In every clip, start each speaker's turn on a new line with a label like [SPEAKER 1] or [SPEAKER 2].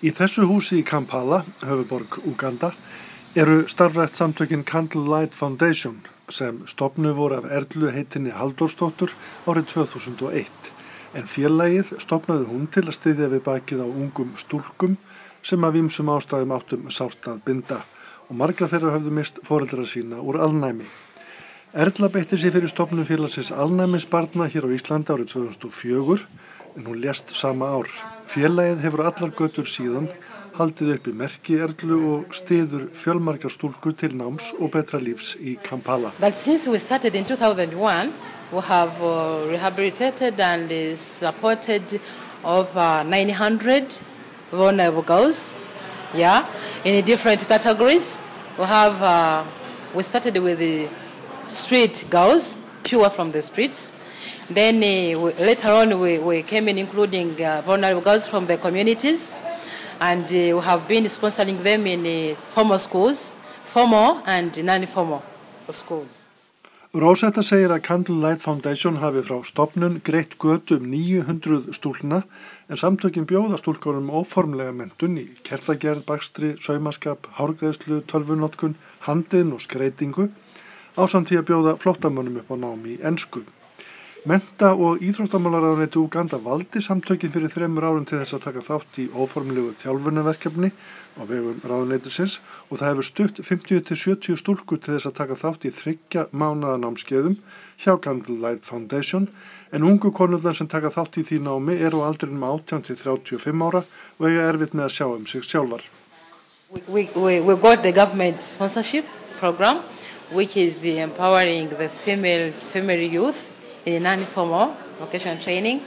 [SPEAKER 1] Í þessu húsi í Kampala, höfuðborg Úganda, eru starfrækt samtökin Candlelight Foundation sem stofnuð voru af Erlu heitinni Halldórsdóttur árið 2001. En félagið stofnaði hún til að styðja við bakið á ungum stúlkum sem af ýmsum ástæðum áttum sárt að binda og margra þeirra höfðu mist foreldra sína úr alnæmi. Erla beitti sig fyrir stofnun félagsins alnæmisbarna hér á Íslandi árið 2004 en hún lést sama ár. Félagið hefur allar götur síðan haldið uppi merki Erlu og styður fjölmargar stúlkur til náms og betra lífs í Kampala.
[SPEAKER 2] But since we started in 2001, we have rehabilitated and supported over 900 vulnerable girls, in different categories. We started with the street girls, pure from the streets. Then later on we came in including vulnerable girls from the communities, and we have been sponsoring them in formal schools, formal and non-formal schools.
[SPEAKER 1] Rosetta segir að Candlelight Foundation hafi frá stofnun greitt götu 900 stúlkna en samtökin bjóða stúlkunum óformlega menntun í kertagerð, bakstri, saumaskap, hárgreiðslu, tölvunotkun, handiðn og skreytingu ásamt því að bjóða flóttamönnum upp á nám í ensku. Mennta- og íþróttamálaráðuneyti Úganda valdi samtökin fyrir 3 árum til þess að taka þátt í óformlegu þjálfunarverkefni á vegum ráðuneytisins og það hefur stutt 50-70 stúlkur til þess að taka þátt í 3 mánaða námskeiðum hjá Candlelight Foundation en ungu konurnar sem taka þátt í því námi eru á aldrinum 18-35 ára og eiga erfitt með að sjá sig sjálfar.
[SPEAKER 2] We got the government sponsorship program which is empowering the female youth in non-formal vocational training,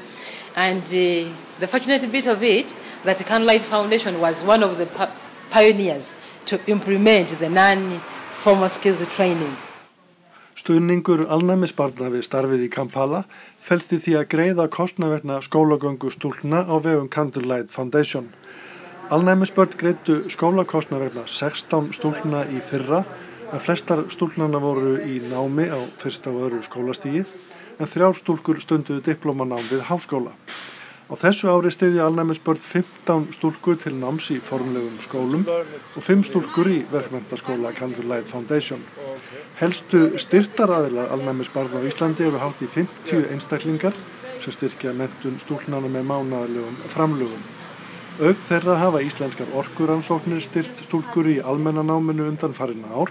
[SPEAKER 2] and the fortunate bit of it that the Candlelight Foundation was one of the pioneers to implement the non-formal skills training.
[SPEAKER 1] Stuðningur alnæmisbarna við starfið í Kampala felst í því að greiða kostnað vegna skólagöngu stúlkna á vegum Candlelight Foundation. Alnæmisbörn greiddu skólakostnað vegna 16 stúlkna í fyrra en flestar stúlknanna voru í námi á fyrsta og öðru skólastigi en 3 stúlkur stunduðu diplómanám við háskóla. Á þessu ári styðja alnæmisbörn 15 stúlkur til náms í formlegum skólum og 5 stúlkur í verkmenntaskóla Candlelight Foundation. Helstu styrktaraðilar alnæmisbarna á Íslandi eru hátt í 50 einstaklingar sem styrkja menntun stúlknanna með mánaðarlegum framlögum. Auk þeirra hafa íslenskar orkurannsóknir styrkt stúlkur í almennanáminu undanfarin ár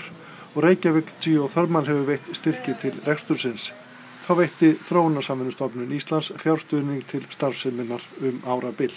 [SPEAKER 1] og Reykjavík Geothermal hefur veitt styrki til rekstursins. Þá veitti Þróunarsamvinnustofnun Íslands fjárstuðning til starfseminnar árabil.